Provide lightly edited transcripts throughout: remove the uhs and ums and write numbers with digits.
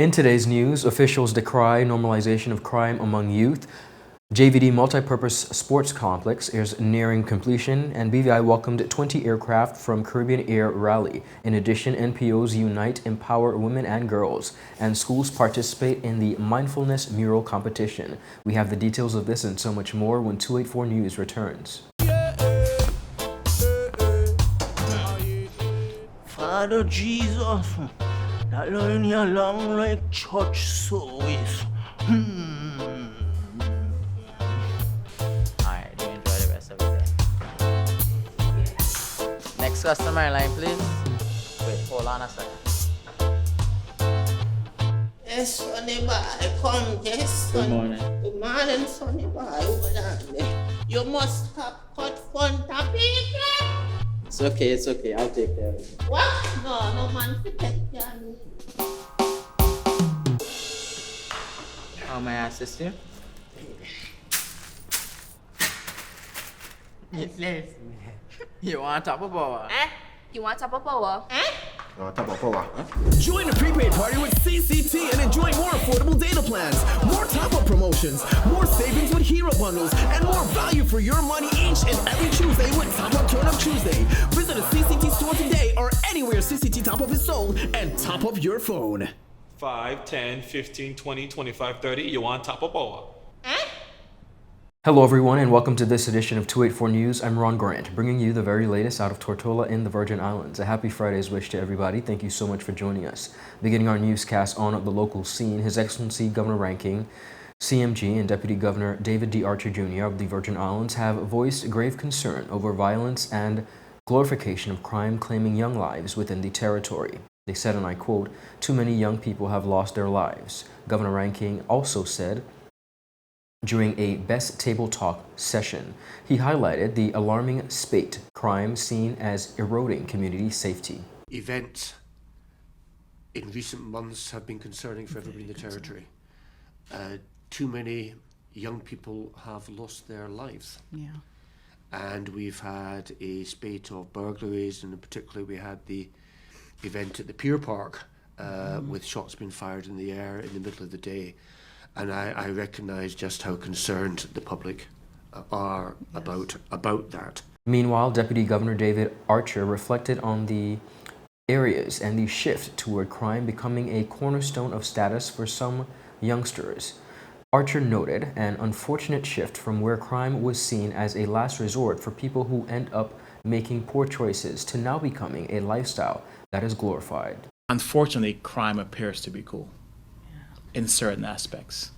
In today's news, officials decry normalization of crime among youth. JVD Multipurpose Sports Complex is nearing completion, and BVI welcomed 20 aircraft from Caribbean Air Rally. In addition, NPO'S unite, empower women and girls, and schools participate in the Mindfulness Mural competition. We have the details of this and so much more when 284 News returns. Father Jesus, that line here long like church service. Alright, you enjoy the rest of the day. Next customer line, please. Wait, hold on a second. Yes, Sonny boy, come, yes, son. Good morning. Good morning, Sonny boy. Hold on there. You must have cut front of people. It's okay, I'll take care of it. What? No man to take care of me. How may I assist you? You want top of power? You want top of power? Join the prepaid party with CCT and enjoy more affordable data plans, more top-up promotions, more savings with hero bundles, and more value for your money each and every Tuesday with Top Up Turn Up Tuesday. Visit a CCT store today or anywhere CCT Top Up is sold and top up your phone. 5, 10, 15, 20, 25, 30. You want top of power? Hello everyone and welcome to this edition of 284 News. I'm Ron Grant, bringing you the very latest out of Tortola in the Virgin Islands. A happy Friday's wish to everybody. Thank you so much for joining us. Beginning our newscast on the local scene, His Excellency Governor Ranking, CMG, and Deputy Governor David D. Archer Jr. of the Virgin Islands have voiced grave concern over violence and glorification of crime claiming young lives within the territory. They said, and I quote, "Too many young people have lost their lives." Governor Ranking also said, during a Best Table Talk session, he highlighted the alarming spate crime seen as eroding community safety. Events in recent months have been concerning for everybody in the territory. Too many young people have lost their lives. Yeah. And we've had a spate of burglaries, and in particular we had the event at the Pier Park with shots being fired in the air in the middle of the day. And I recognise just how concerned the public are about that. Meanwhile, Deputy Governor David Archer reflected on the areas and the shift toward crime becoming a cornerstone of status for some youngsters. Archer noted an unfortunate shift from where crime was seen as a last resort for people who end up making poor choices to now becoming a lifestyle that is glorified. Unfortunately, crime appears to be cool in certain aspects,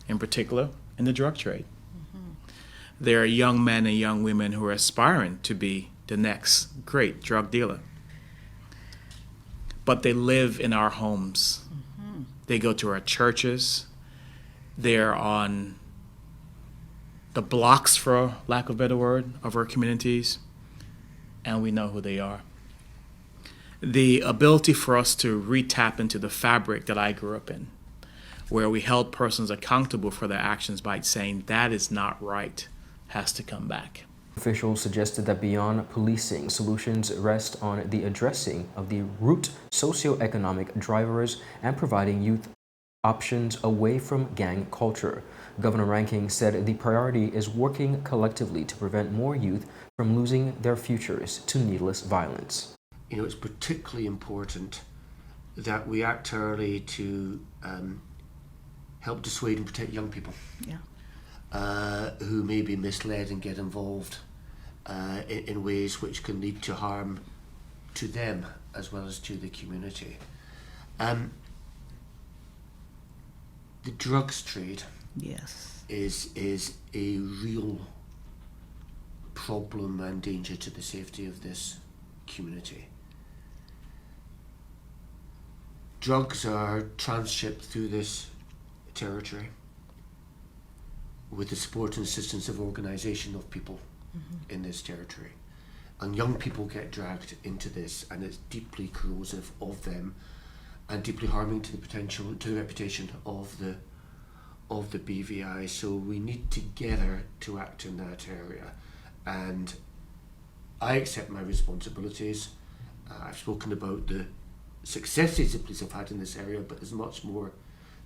in particular in the drug trade. There are young men and young women who are aspiring to be the next great drug dealer. But they live in our homes. They go to our churches. They're on the blocks, for lack of a better word, of our communities, and we know who they are. The ability for us to re-tap into the fabric that I grew up in, where we held persons accountable for their actions by saying that is not right, has to come back. Officials suggested that beyond policing, solutions rest on the addressing of the root socioeconomic drivers and providing youth options away from gang culture. Governor Ranking said the priority is working collectively to prevent more youth from losing their futures to needless violence. You know, it's particularly important that we act early to help dissuade and protect young people who may be misled and get involved in ways which can lead to harm to them as well as to the community. The drugs trade is a real problem and danger to the safety of this community. Drugs are transshipped through this territory with the support and assistance of organisation of people in this territory. And young people get dragged into this, and it's deeply corrosive of them and deeply harming to the reputation of the BVI. So we need together to act in that area, and I accept my responsibilities. I've spoken about the successes the police have had in this area, but there's much more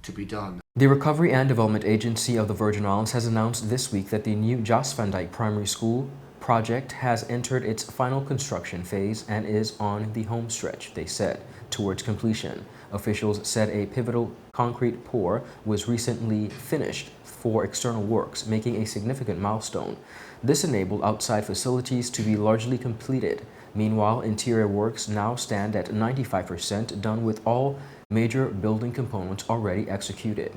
to be done. The Recovery and Development Agency of the Virgin Islands has announced this week that the new Jos Van Dyke Primary School project has entered its final construction phase and is on the home stretch, they said, towards completion. Officials said a pivotal concrete pour was recently finished for external works, making a significant milestone. This enabled outside facilities to be largely completed. Meanwhile, interior works now stand at 95% done with all major building components already executed.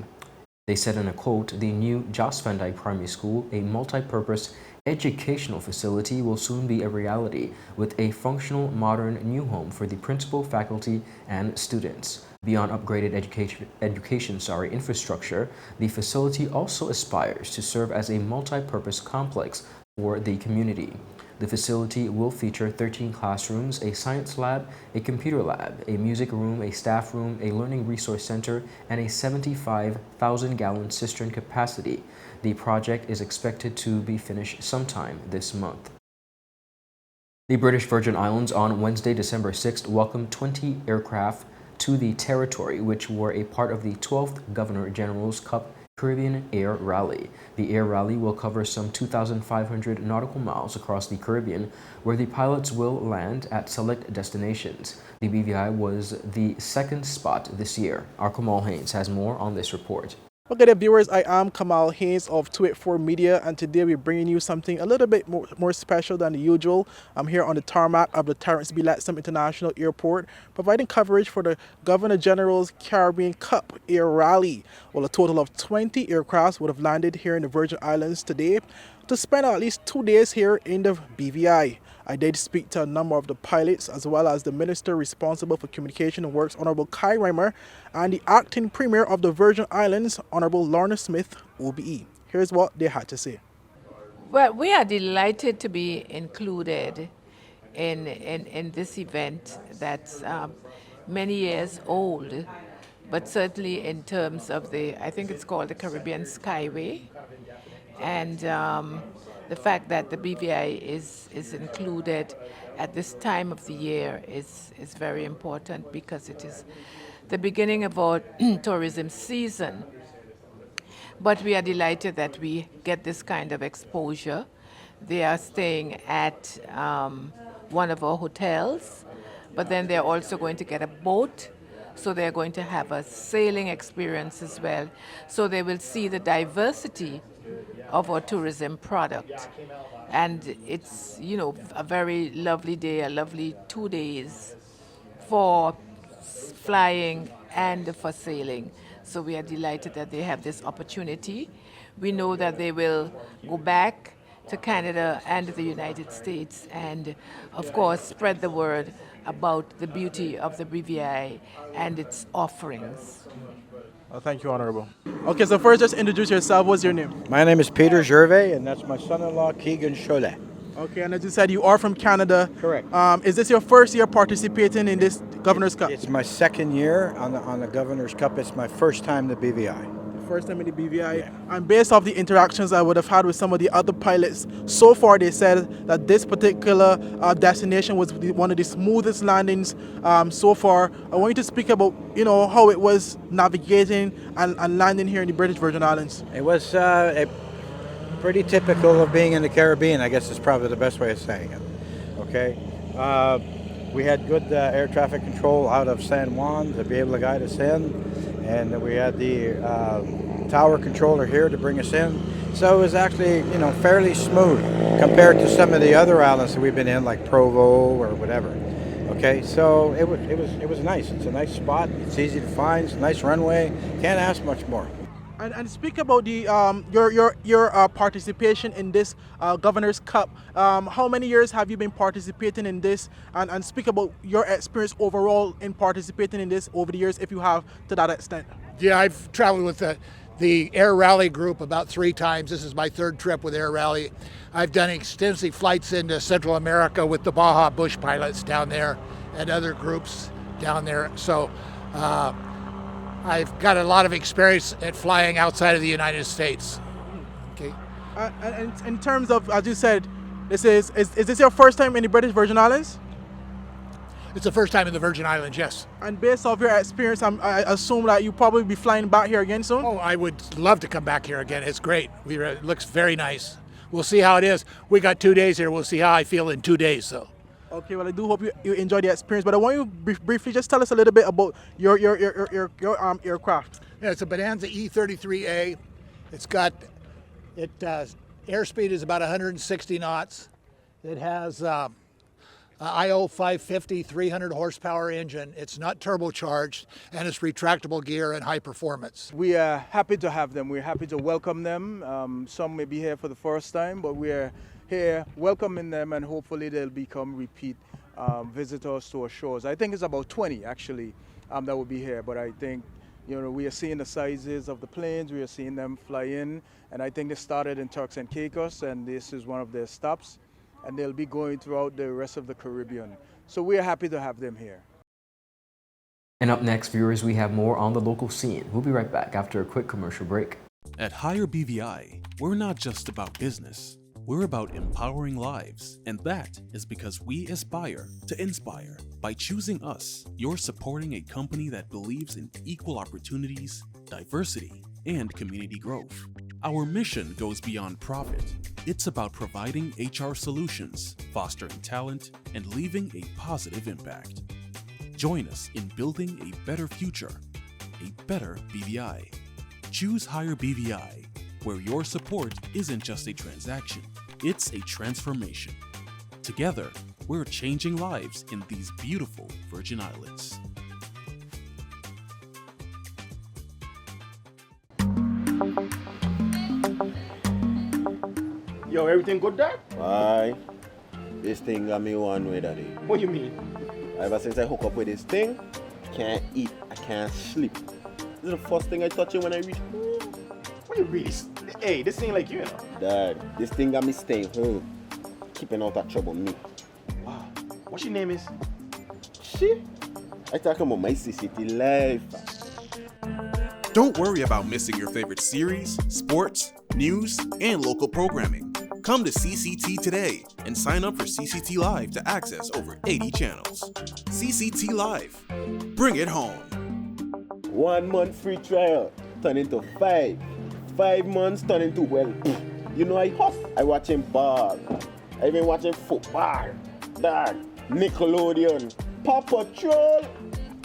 They said in a quote, "The new Jos Van Dyke Primary School, a multi-purpose educational facility, will soon be a reality with a functional, modern new home for the principal, faculty, and students. Beyond upgraded education infrastructure, the facility also aspires to serve as a multi-purpose complex for the community. The facility will feature 13 classrooms, a science lab, a computer lab, a music room, a staff room, a learning resource center, and a 75,000-gallon cistern capacity. The project is expected to be finished sometime this month." The British Virgin Islands on Wednesday, December 6th, welcomed 20 aircraft to the territory, which were a part of the 12th Governor General's Cup Caribbean Air Rally. The air rally will cover some 2,500 nautical miles across the Caribbean, where the pilots will land at select destinations. The BVI was the second spot this year. Our Kamal Haynes has more on this report. Okay there, viewers, I am Kamal Haynes of 284 Media, and today we're bringing you something a little bit more special than the usual. I'm here on the tarmac of the Terrence B. Lettsome International Airport, providing coverage for the Governor General's Caribbean Cup Air Rally. Well, a total of 20 aircrafts would have landed here in the Virgin Islands today to spend at least 2 days here in the BVI. I did speak to a number of the pilots as well as the Minister responsible for Communication and Works, Honorable Kai Reimer, and the Acting Premier of the Virgin Islands, Honorable Lorna Smith, OBE. Here's what they had to say. Well, we are delighted to be included in this event that's many years old, but certainly in terms of I think it's called the Caribbean Skyway, and the fact that the BVI is included at this time of the year is very important because it is the beginning of our tourism season. But we are delighted that we get this kind of exposure. They are staying at one of our hotels, but then they're also going to get a boat, so they're going to have a sailing experience as well. So they will see the diversity of our tourism product. And it's, a very lovely day, a lovely 2 days for flying and for sailing. So we are delighted that they have this opportunity. We know that they will go back to Canada and the United States and, of course, spread the word about the beauty of the BVI and its offerings. Thank you, Honorable. Okay, so first just introduce yourself. What's your name? My name is Peter Gervais, and that's my son-in-law, Keegan Cholet. Okay, and as you said, you are from Canada. Correct. Is this your first year participating in this Governor's Cup? It's my second year on the Governor's Cup. It's my first time in the BVI. First time in the BVI. Yeah. And based off the interactions I would have had with some of the other pilots, so far they said that this particular destination was one of the smoothest landings so far. I want you to speak about, how it was navigating and landing here in the British Virgin Islands. It was pretty typical of being in the Caribbean, I guess is probably the best way of saying it. Okay. We had good air traffic control out of San Juan to be able to guide us in. And we had the tower controller here to bring us in. So it was actually, fairly smooth compared to some of the other islands that we've been in, like Provo or whatever. Okay, so it was nice. It's a nice spot. It's easy to find. It's a nice runway. Can't ask much more. And speak about the your participation in this Governor's Cup. How many years have you been participating in this? And speak about your experience overall in participating in this over the years, if you have, to that extent. Yeah, I've traveled with the Air Rally group about 3 times. This is my 3rd trip with Air Rally. I've done extensive flights into Central America with the Baja Bush pilots down there and other groups down there. So I've got a lot of experience at flying outside of the United States. Okay. And in terms of, as you said, is this your first time in the British Virgin Islands? It's the first time in the Virgin Islands, yes. And based off your experience, I assume that you probably be flying back here again soon? Oh, I would love to come back here again. It's great. It looks very nice. We'll see how it is. We got 2 days here. We'll see how I feel in 2 days, so. Okay, well, I do hope you enjoy the experience, but I want you briefly just tell us a little bit about your aircraft. Yeah, it's a Bonanza E-33A. It's got, airspeed is about 160 knots. It has IO 550 300 horsepower engine. It's not turbocharged, and it's retractable gear and high performance. We are happy to have them. We're happy to welcome them. Some may be here for the first time, but we're here welcoming them, and hopefully they'll become repeat visitors to our shores. I think it's about 20 actually that will be here, but I think we are seeing the sizes of the planes, we are seeing them fly in, and I think they started in Turks and Caicos, and this is one of their stops, and they'll be going throughout the rest of the Caribbean. So we are happy to have them here. And up next, viewers, we have more on the local scene. We'll be right back after a quick commercial break. At Higher BVI, we're not just about business. We're about empowering lives, and that is because we aspire to inspire. By choosing us, you're supporting a company that believes in equal opportunities, diversity, and community growth. Our mission goes beyond profit. It's about providing HR solutions, fostering talent, and leaving a positive impact. Join us in building a better future, a better BVI. Choose Higher BVI, where your support isn't just a transaction, it's a transformation. Together, we're changing lives in these beautiful Virgin Islands. Yo, everything good, Dad? Aye. This thing got me one way, Daddy. What you mean? Ever since I hook up with this thing, can't eat, I can't sleep. This is the first thing I touch when I reach home. What you really? Hey, this ain't like you, Dad, this thing got me staying home, keeping out of trouble me. Wow. What your name is? Shit. I talking about my CCT life. Don't worry about missing your favorite series, sports, news, and local programming. Come to CCT today and sign up for CCT Live to access over 80 channels. CCT Live. Bring it home. 1 month free trial turn into 5. 5 months turn into, well, I huff. I watching ball. I been watching football. Dad, Nickelodeon, Paw Patrol.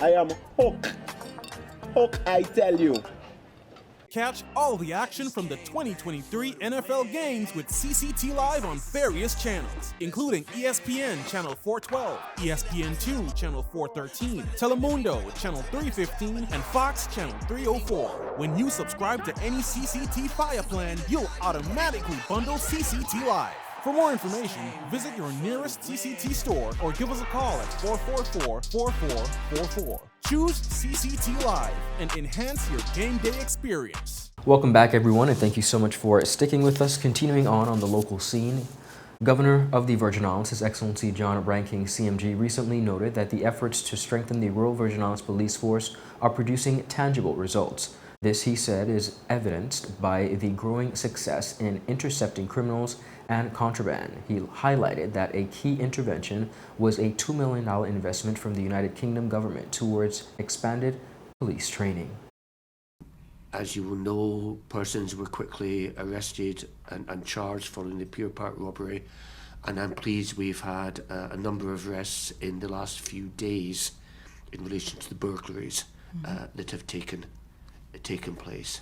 I am hooked. Hook, I tell you. Catch all the action from the 2023 NFL games with CCT Live on various channels, including ESPN Channel 412, ESPN2 Channel 413, Telemundo Channel 315, and Fox Channel 304. When you subscribe to any CCT Fire plan, you'll automatically bundle CCT Live. For more information, visit your nearest CCT store or give us a call at 444-4444. Choose CCT Live and enhance your game day experience. Welcome back, everyone, and thank you so much for sticking with us. Continuing on the local scene, Governor of the Virgin Islands, His Excellency John Ranking, CMG, recently noted that the efforts to strengthen the Royal Virgin Islands Police Force are producing tangible results. This, he said, is evidenced by the growing success in intercepting criminals and contraband. He highlighted that a key intervention was a $2 million investment from the United Kingdom government towards expanded police training. As you will know, persons were quickly arrested and charged following the Pier Park robbery, and I'm pleased we've had a number of arrests in the last few days in relation to the burglaries that have taken place.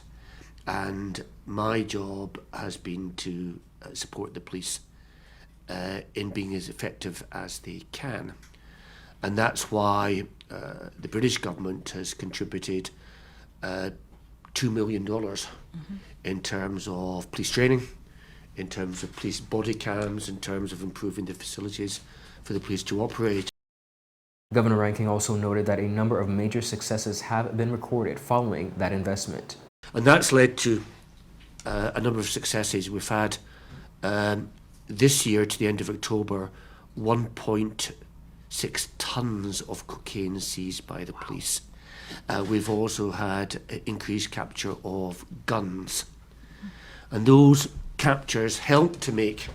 And my job has been to support the police in being as effective as they can. And that's why the British government has contributed $2 million in terms of police training, in terms of police body cams, in terms of improving the facilities for the police to operate. Governor Ranking also noted that a number of major successes have been recorded following that investment. And that's led to a number of successes. We've had this year, to the end of October, 1.6 tons of cocaine seized by the police. We've also had increased capture of guns. And those captures help to make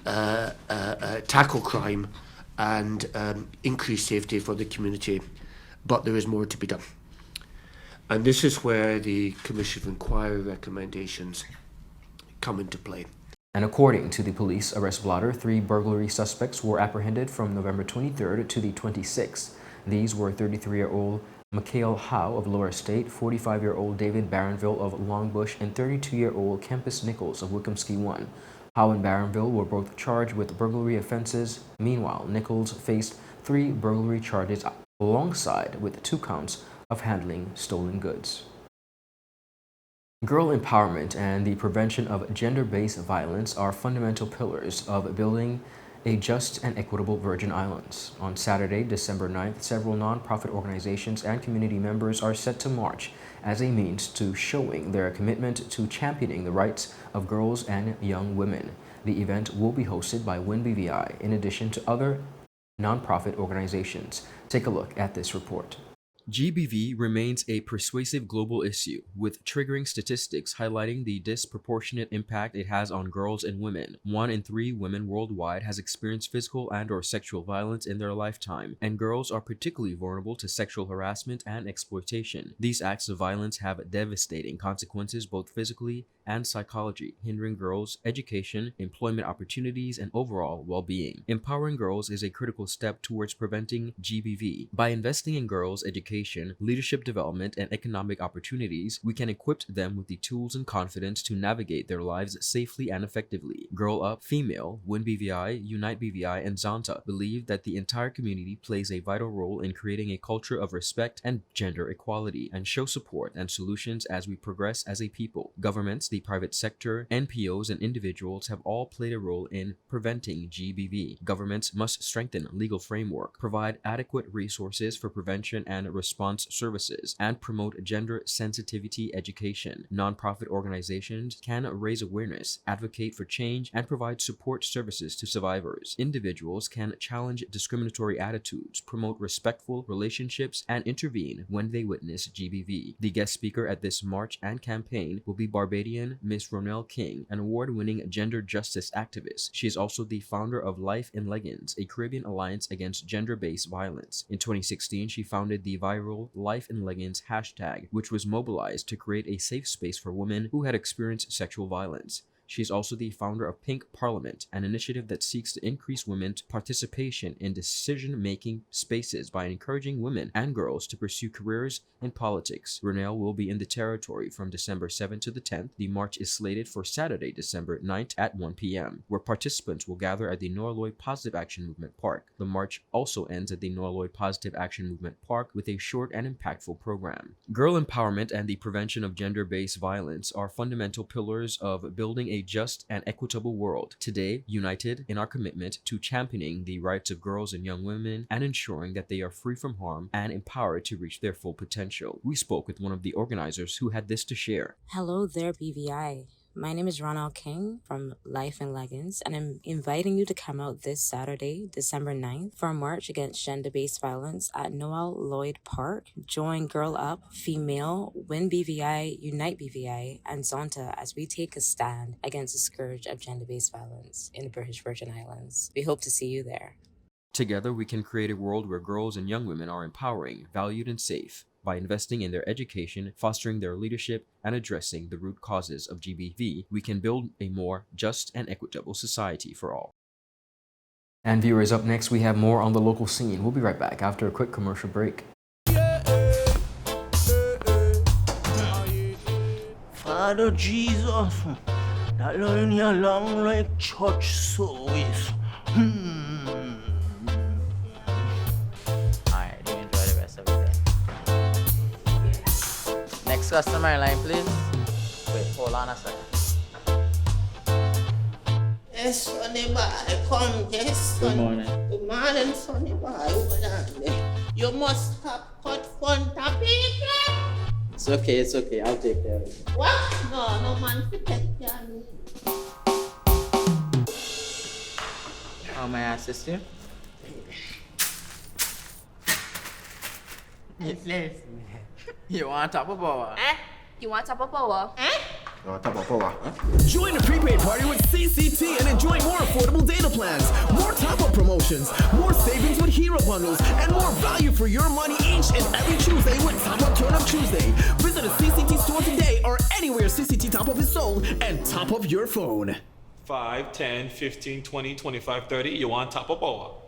tackle crime and increase safety for the community, but there is more to be done. And this is where the Commission of Inquiry recommendations come into play. And according to the police arrest blotter, 3 burglary suspects were apprehended from November 23rd to the 26th. These were 33-year-old Mikhail Howe of Lower State, 45-year-old David Barronville of Longbush, and 32-year-old Kempis Nichols of Wickamsky 1. Howe and Barronville were both charged with burglary offenses. Meanwhile, Nichols faced 3 burglary charges alongside with 2 counts of handling stolen goods. Girl empowerment and the prevention of gender-based violence are fundamental pillars of building a just and equitable Virgin Islands. On Saturday, December 9th, several nonprofit organizations and community members are set to march as a means to showing their commitment to championing the rights of girls and young women. The event will be hosted by WinBVI in addition to other nonprofit organizations. Take a look at this report. GBV remains a persuasive global issue, with triggering statistics highlighting the disproportionate impact it has on girls and women. 1 in 3 women worldwide has experienced physical and/or sexual violence in their lifetime, and girls are particularly vulnerable to sexual harassment and exploitation. These acts of violence have devastating consequences both physically and psychology, hindering girls' education, employment opportunities, and overall well-being. Empowering girls is a critical step towards preventing GBV. By investing in girls' education, leadership development, and economic opportunities, we can equip them with the tools and confidence to navigate their lives safely and effectively. Girl Up, Female, WinBVI, Unite BVI, and Zonta believe that the entire community plays a vital role in creating a culture of respect and gender equality, and show support and solutions as we progress as a people. Governments, the private sector, NPO'S, and individuals have all played a role in preventing GBV. Governments must strengthen legal framework, provide adequate resources for prevention and response services, and promote gender sensitivity education. Nonprofit organizations can raise awareness, advocate for change, and provide support services to survivors. Individuals can challenge discriminatory attitudes, promote respectful relationships, and intervene when they witness GBV. The guest speaker at this march and campaign will be Barbadian Miss Ronelle King, an award-winning gender justice activist. She is also the founder of Life in Leggings, a Caribbean alliance against gender-based violence. In 2016, she founded the viral Life in Leggings hashtag, which was mobilized to create a safe space for women who had experienced sexual violence. She is also the founder of Pink Parliament, an initiative that seeks to increase women's participation in decision-making spaces by encouraging women and girls to pursue careers in politics. Ronelle will be in the territory from December 7th to the 10th. The march is slated for Saturday, December 9th at 1 p.m., where participants will gather at the Norloy Positive Action Movement Park. The march also ends at the Norloy Positive Action Movement Park with a short and impactful program. Girl empowerment and the prevention of gender-based violence are fundamental pillars of building a just and equitable world. Today, united in our commitment to championing the rights of girls and young women and ensuring that they are free from harm and empowered to reach their full potential. We spoke with one of the organizers who had this to share. Hello there, BVI. My name is Ronelle King from Life in Leggings, and I'm inviting you to come out this Saturday, December 9th, for a march against gender-based violence at Noel Lloyd Park. Join Girl Up, Female, Win BVI, Unite BVI, and Zonta as we take a stand against the scourge of gender-based violence in the British Virgin Islands. We hope to see you there. Together, we can create a world where girls and young women are empowering, valued, and safe. By investing in their education, fostering their leadership, and addressing the root causes of GBV, we can build a more just and equitable society for all. And viewers, up next we have more on the local scene. We'll be right back after a quick commercial break. Father Jesus, that line you long like church service. Alright, you enjoy the rest of the day. Next customer line, please. Wait, hold on a second. Yes, Sonny boy, come, yes, son. Good morning. Good morning, Sonny boy. Hold on there. You must have cut fun topic. It's okay, I'll take care of it. What? No man to take care of me. How may I assist you? You want top of power? You want top of power? Join the prepaid party with CCT and enjoy more affordable data plans, more top-up promotions. promotions, more savings with hero bundles, and more value for your money each and every Tuesday with Top Up Turn Up Tuesday. Visit a CCT store today or anywhere CCT Top Up is sold and top up your phone. 5, 10, 15, 20, 25, 30. You want top up or what?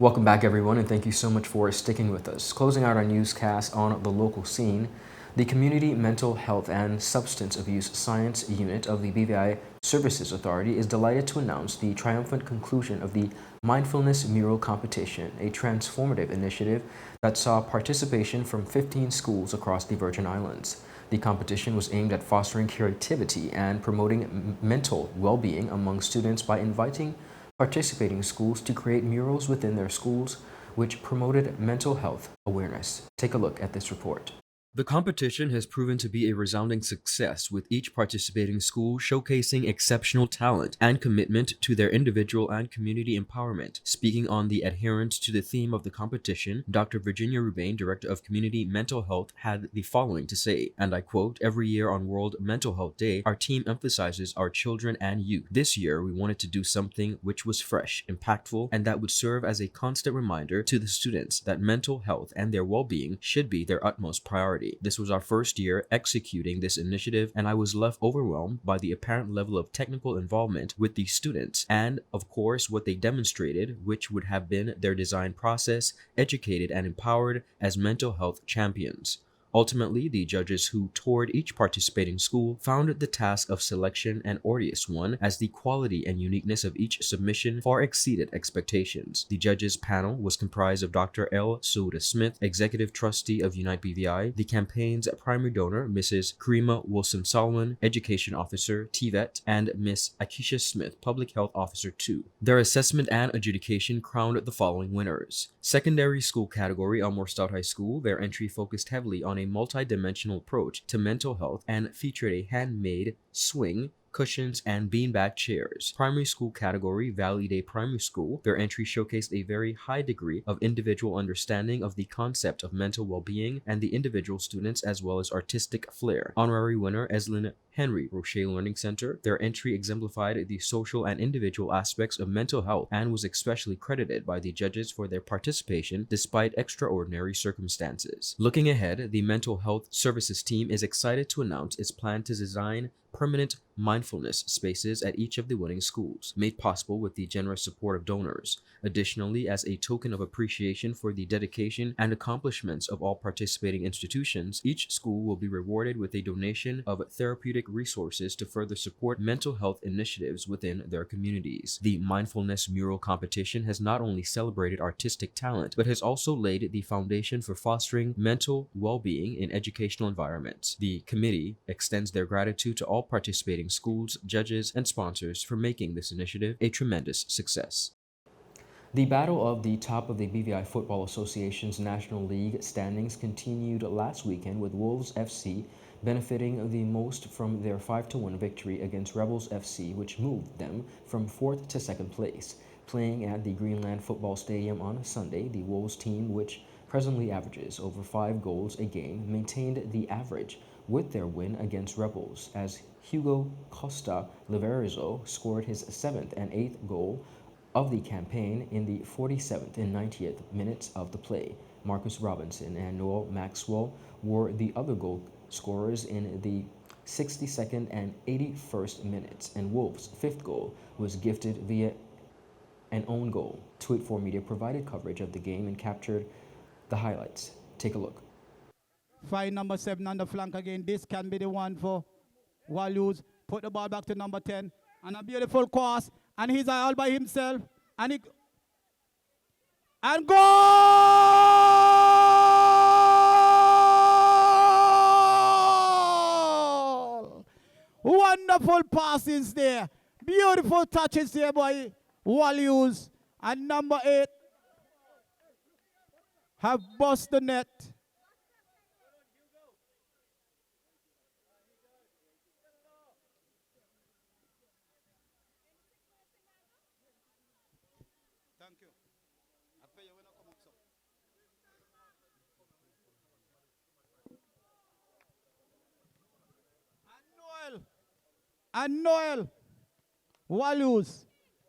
Welcome back, everyone, and thank you so much for sticking with us. Closing out our newscast on the local scene, the Community Mental Health and Substance Abuse Science Unit of the BVI Services Authority is delighted to announce the triumphant conclusion of the Mindfulness Mural Competition, a transformative initiative that saw participation from 15 schools across the Virgin Islands. The competition was aimed at fostering creativity and promoting mental well-being among students by inviting participating schools to create murals within their schools, which promoted mental health awareness. Take a look at this report. The competition has proven to be a resounding success, with each participating school showcasing exceptional talent and commitment to their individual and community empowerment. Speaking on the adherence to the theme of the competition, Dr. Virginia Rubain, Director of Community Mental Health, had the following to say, and I quote, "Every year on World Mental Health Day, our team emphasizes our children and youth. This year, we wanted to do something which was fresh, impactful, and that would serve as a constant reminder to the students that mental health and their well-being should be their utmost priority. This was our first year executing this initiative, and I was left overwhelmed by the apparent level of technical involvement with the students and, of course, what they demonstrated, which would have been their design process, educated and empowered as mental health champions." Ultimately, the judges who toured each participating school found the task of selection an arduous one, as the quality and uniqueness of each submission far exceeded expectations. The judges panel was comprised of Dr. L. Soda Smith, Executive Trustee of Unite BVI, the campaign's primary donor, Mrs. Karima Wilson-Solomon, Education Officer, TVET, and Miss Akisha Smith, Public Health Officer 2. Their assessment and adjudication crowned the following winners. Secondary school category, Elmore Stout High School. Their entry focused heavily on a multi-dimensional approach to mental health and featured a handmade swing, cushions, and beanbag chairs. Primary school category, Valley Day Primary School. Their entry showcased a very high degree of individual understanding of the concept of mental well-being and the individual students, as well as artistic flair. Honorary winner, Eslyn Henry, Roche Learning Center. Their entry exemplified the social and individual aspects of mental health and was especially credited by the judges for their participation despite extraordinary circumstances. Looking ahead, the Mental Health Services team is excited to announce its plan to design permanent mindfulness spaces at each of the winning schools, made possible with the generous support of donors. Additionally, as a token of appreciation for the dedication and accomplishments of all participating institutions, each school will be rewarded with a donation of therapeutic resources to further support mental health initiatives within their communities. The Mindfulness Mural Competition has not only celebrated artistic talent, but has also laid the foundation for fostering mental well-being in educational environments. The committee extends their gratitude to all participating schools, judges, and sponsors for making this initiative a tremendous success. The battle of the top of the BVI Football Association's National League standings continued last weekend, with Wolves FC benefiting the most from their 5-1 victory against Rebels FC, which moved them from 4th to 2nd place. Playing at the Greenland Football Stadium on Sunday, the Wolves team, which presently averages over 5 goals a game, maintained the average with their win against Rebels, as Hugo Costa Liverzo scored his 7th and 8th goal of the campaign in the 47th and 90th minutes of the play. Marcus Robinson and Noel Maxwell were the other goal scorers in the 62nd and 81st minutes, and Wolves' 5th goal was gifted via an own goal. 284 Media provided coverage of the game and captured the highlights. Take a look. Find number 7 on the flank again. This can be the one for WOLUES. Put the ball back to number 10. And a beautiful cross. And he's all by himself. And he... And goal! Wonderful passes there. Beautiful touches there by WOLUES. And number 8 have bust the net. Thank you. And Noel. WOLUES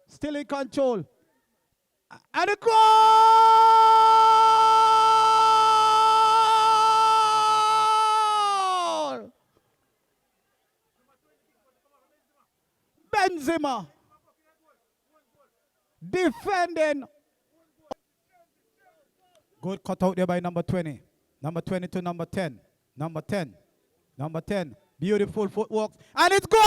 still in control. And a goal! Benzema defending. Good cut out there by number 20. Number 20 to number 10. Number 10. Number 10. Beautiful footwork. And it's goal!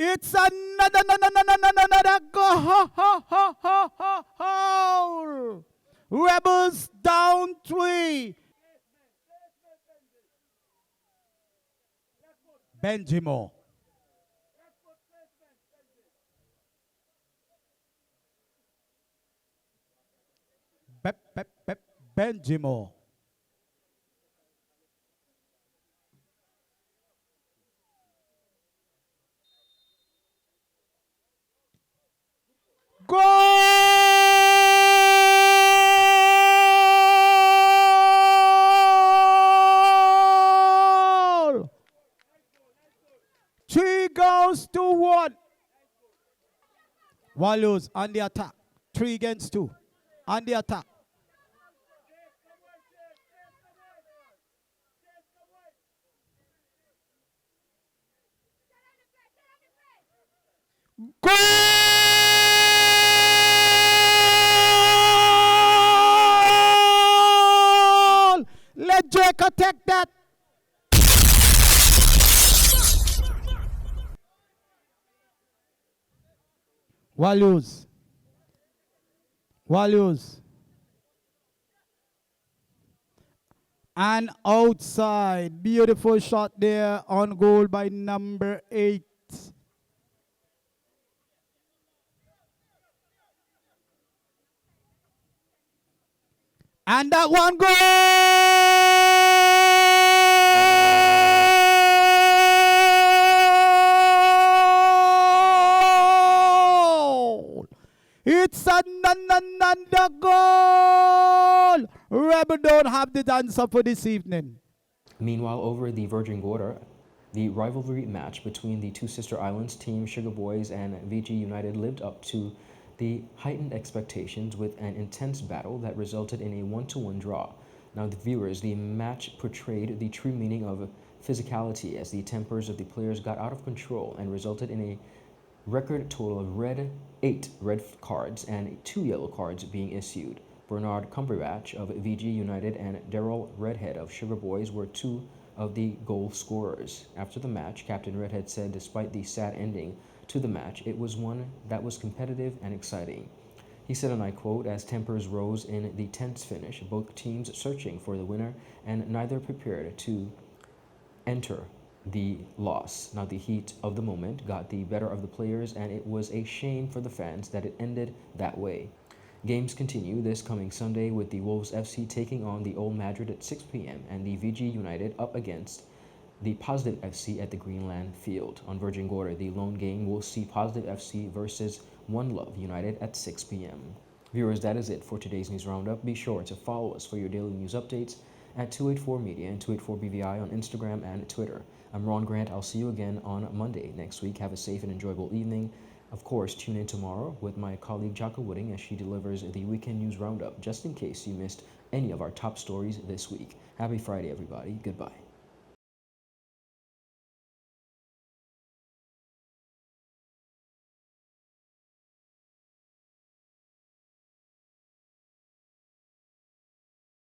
It's another goal. Rebels down 3. Benjamin. Benjamin. Goal! 3 goals to 1. WOLUES on the attack. 3 against 2. On the attack. Goal! Let Jacob take that. WOLUES. WOLUES. And outside. Beautiful shot there on goal by number 8. And that one goal! It's another goal! Rebel don't have the answer for this evening. Meanwhile, over the Virgin Gorda, the rivalry match between the two sister islands, Team Sugar Boys and VG United, lived up to the heightened expectations with an intense battle that resulted in a 1-1 draw. Now, the viewers, the match portrayed the true meaning of physicality as the tempers of the players got out of control and resulted in a record total of 8 red cards and 2 yellow cards being issued. Bernard Cumberbatch of VG United and Daryl Redhead of Sugar Boys were 2 of the goal scorers. After the match, Captain Redhead said despite the sad ending to the match, it was one that was competitive and exciting. He said, and I quote, as tempers rose in the tense finish, both teams searching for the winner and neither prepared to enter the loss. Now, the heat of the moment got the better of the players, and it was a shame for the fans that it ended that way. Games continue this coming Sunday with the Wolves FC taking on the Old Madrid at 6 p.m. and the VG United up against the Positive FC at the Greenland Field. On Virgin Gorda, the lone game will see Positive FC versus One Love United at 6 p.m. Viewers, that is it for today's news roundup. Be sure to follow us for your daily news updates at 284 Media and 284BVI on Instagram and Twitter. I'm Ron Grant. I'll see you again on Monday next week. Have a safe and enjoyable evening. Of course, tune in tomorrow with my colleague Jaka Wooding as she delivers the weekend news roundup, just in case you missed any of our top stories this week. Happy Friday, everybody. Goodbye.